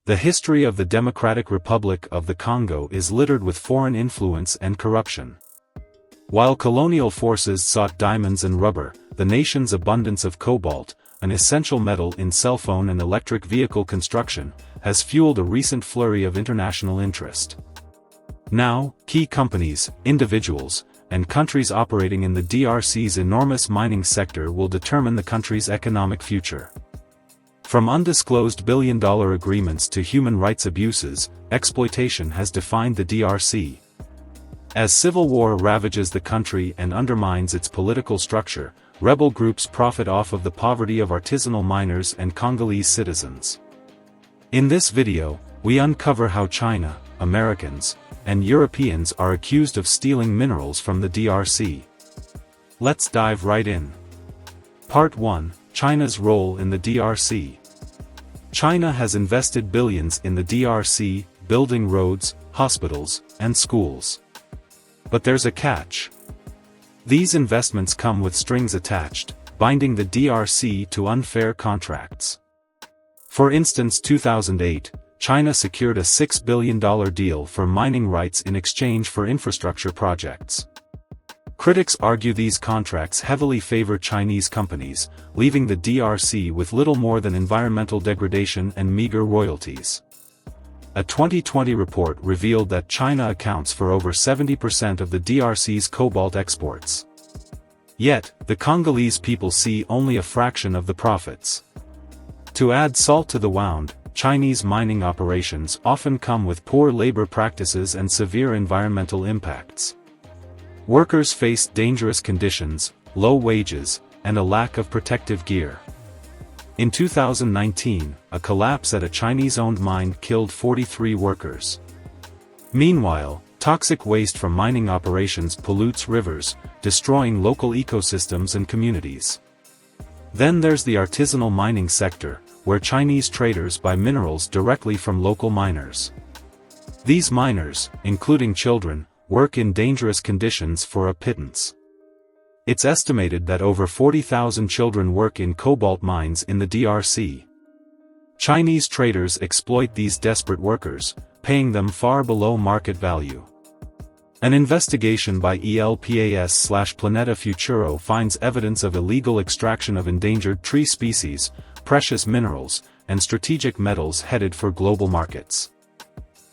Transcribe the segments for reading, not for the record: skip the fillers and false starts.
The history of the Democratic Republic of the Congo is littered with foreign influence and corruption. While colonial forces sought diamonds and rubber, the nation's abundance of cobalt, an essential metal in cell phone and electric vehicle construction, has fueled a recent flurry of international interest. Now, key companies, individuals, and countries operating in the DRC's enormous mining sector will determine the country's economic future. From undisclosed billion-dollar agreements to human rights abuses, exploitation has defined the DRC. As civil war ravages the country and undermines its political structure, rebel groups profit off of the poverty of artisanal miners and Congolese citizens. In this video, we uncover how China, Americans, and Europeans are accused of stealing minerals from the DRC. Let's dive right in. Part 1: China's role in the DRC. China has invested billions in the DRC, building roads, hospitals, and schools. But there's a catch. These investments come with strings attached, binding the DRC to unfair contracts. For instance, 2008, China secured a $6 billion deal for mining rights in exchange for infrastructure projects. Critics argue these contracts heavily favor Chinese companies, leaving the DRC with little more than environmental degradation and meager royalties. A 2020 report revealed that China accounts for over 70% of the DRC's cobalt exports. Yet, the Congolese people see only a fraction of the profits. To add salt to the wound, Chinese mining operations often come with poor labor practices and severe environmental impacts. Workers face dangerous conditions, low wages, and a lack of protective gear. In 2019, a collapse at a Chinese-owned mine killed 43 workers. Meanwhile, toxic waste from mining operations pollutes rivers, destroying local ecosystems and communities. Then there's the artisanal mining sector, where Chinese traders buy minerals directly from local miners. These miners, including children, work in dangerous conditions for a pittance. It's estimated that over 40,000 children work in cobalt mines in the DRC. Chinese traders exploit these desperate workers, paying them far below market value. An investigation by ELPAS/Planeta Futuro finds evidence of illegal extraction of endangered tree species, precious minerals, and strategic metals headed for global markets.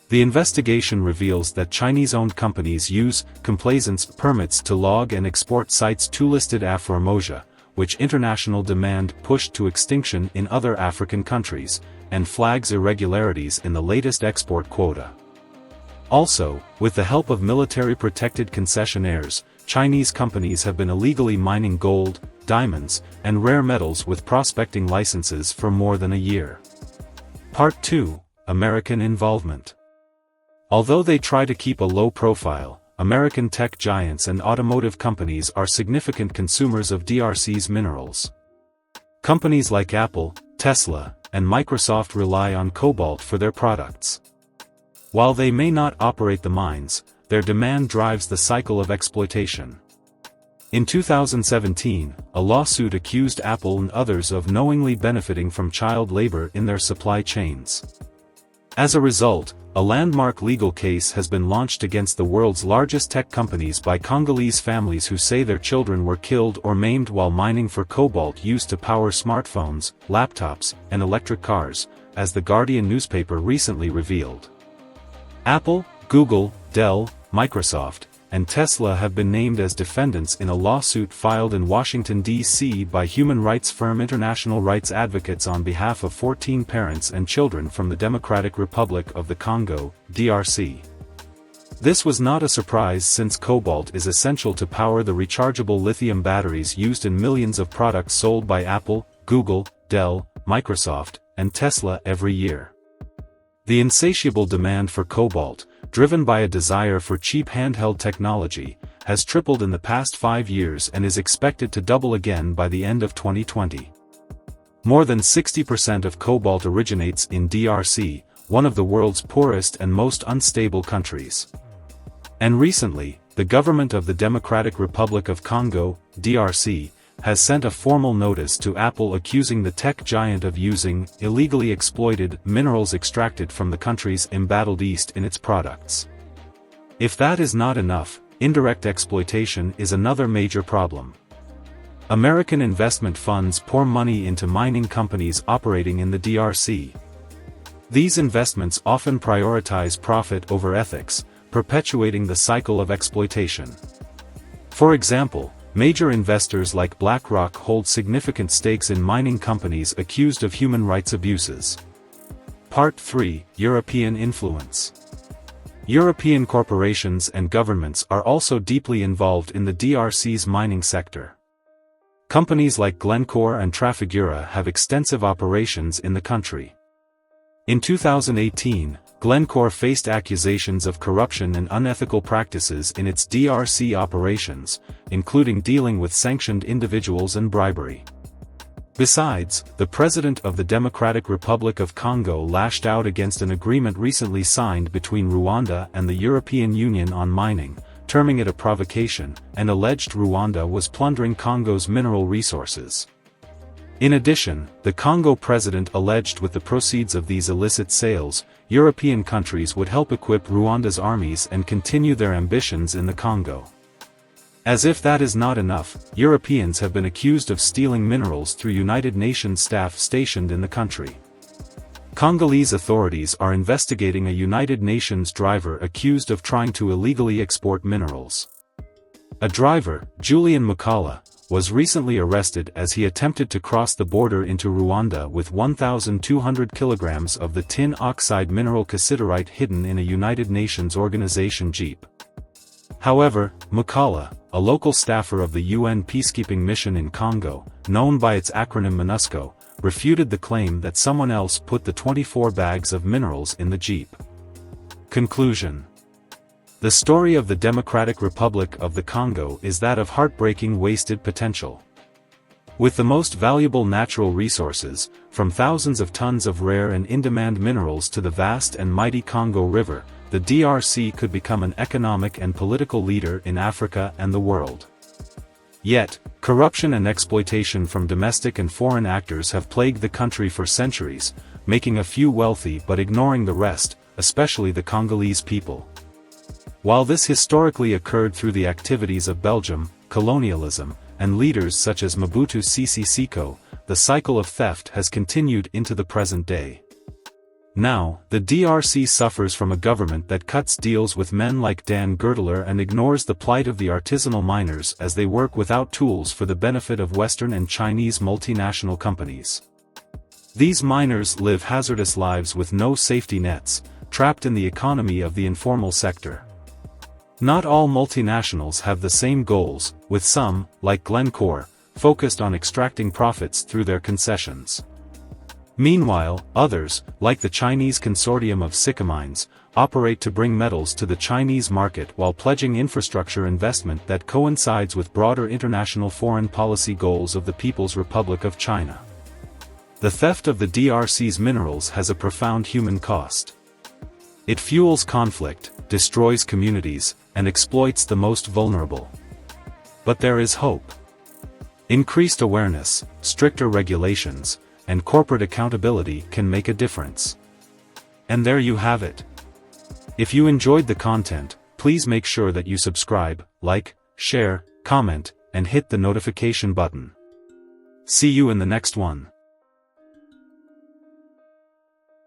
The investigation reveals that Chinese-owned companies use complaisance permits to log and export sites to listed Afromosia, which international demand pushed to extinction in other African countries, and flags irregularities in the latest export quota. Also, with the help of military-protected concessionaires, Chinese companies have been illegally mining gold, diamonds, and rare metals with prospecting licenses for more than a year. Part 2: American involvement. Although they try to keep a low profile, American tech giants and automotive companies are significant consumers of DRC's minerals. Companies like Apple, Tesla, and Microsoft rely on cobalt for their products. While they may not operate the mines, their demand drives the cycle of exploitation. In 2017, a lawsuit accused Apple and others of knowingly benefiting from child labor in their supply chains. As a result, a landmark legal case has been launched against the world's largest tech companies by Congolese families who say their children were killed or maimed while mining for cobalt used to power smartphones, laptops, and electric cars, as the Guardian newspaper recently revealed. Apple, Google, Dell, Microsoft, and Tesla have been named as defendants in a lawsuit filed in Washington, D.C. by human rights firm International Rights Advocates on behalf of 14 parents and children from the Democratic Republic of the Congo, DRC. This was not a surprise since cobalt is essential to power the rechargeable lithium batteries used in millions of products sold by Apple, Google, Dell, Microsoft, and Tesla every year. The insatiable demand for cobalt, driven by a desire for cheap handheld technology, has tripled in the past 5 years and is expected to double again by the end of 2020. More than 60% of cobalt originates in DRC, one of the world's poorest and most unstable countries. And recently, the government of the Democratic Republic of Congo, DRC, has sent a formal notice to Apple accusing the tech giant of using illegally exploited minerals extracted from the country's embattled East in its products. If that is not enough, indirect exploitation is another major problem. American investment funds pour money into mining companies operating in the DRC. These investments often prioritize profit over ethics, perpetuating the cycle of exploitation. For example, major investors like BlackRock hold significant stakes in mining companies accused of human rights abuses. Part 3: European Influence. European corporations and governments are also deeply involved in the DRC's mining sector. Companies like Glencore and Trafigura have extensive operations in the country. In 2018, Glencore faced accusations of corruption and unethical practices in its DRC operations, including dealing with sanctioned individuals and bribery. Besides, the president of the Democratic Republic of Congo lashed out against an agreement recently signed between Rwanda and the European Union on mining, terming it a provocation, and alleged Rwanda was plundering Congo's mineral resources. In addition, the Congo president alleged with the proceeds of these illicit sales, European countries would help equip Rwanda's armies and continue their ambitions in the Congo. As if that is not enough, Europeans have been accused of stealing minerals through United Nations staff stationed in the country. Congolese authorities are investigating a United Nations driver accused of trying to illegally export minerals. A driver, Julian Mukala, was recently arrested as he attempted to cross the border into Rwanda with 1,200 kilograms of the tin oxide mineral cassiterite hidden in a United Nations organization jeep. However, Mukala, a local staffer of the UN peacekeeping mission in Congo, known by its acronym MONUSCO, refuted the claim that someone else put the 24 bags of minerals in the jeep. Conclusion: the story of the Democratic Republic of the Congo is that of heartbreaking wasted potential. With the most valuable natural resources, from thousands of tons of rare and in-demand minerals to the vast and mighty Congo River, the DRC could become an economic and political leader in Africa and the world. Yet, corruption and exploitation from domestic and foreign actors have plagued the country for centuries, making a few wealthy but ignoring the rest, especially the Congolese people. While this historically occurred through the activities of Belgium, colonialism, and leaders such as Mobutu Sese Seko, the cycle of theft has continued into the present day. Now, the DRC suffers from a government that cuts deals with men like Dan Gertler and ignores the plight of the artisanal miners as they work without tools for the benefit of Western and Chinese multinational companies. These miners live hazardous lives with no safety nets, trapped in the economy of the informal sector. Not all multinationals have the same goals, with some, like Glencore, focused on extracting profits through their concessions. Meanwhile, others, like the Chinese consortium of Sycamines, operate to bring metals to the Chinese market while pledging infrastructure investment that coincides with broader international foreign policy goals of the People's Republic of China. The theft of the DRC's minerals has a profound human cost. It fuels conflict, destroys communities, and exploits the most vulnerable. But there is hope. Increased awareness, stricter regulations, and corporate accountability can make a difference. And there you have it. If you enjoyed the content, please make sure that you subscribe, like, share, comment, and hit the notification button. See you in the next one.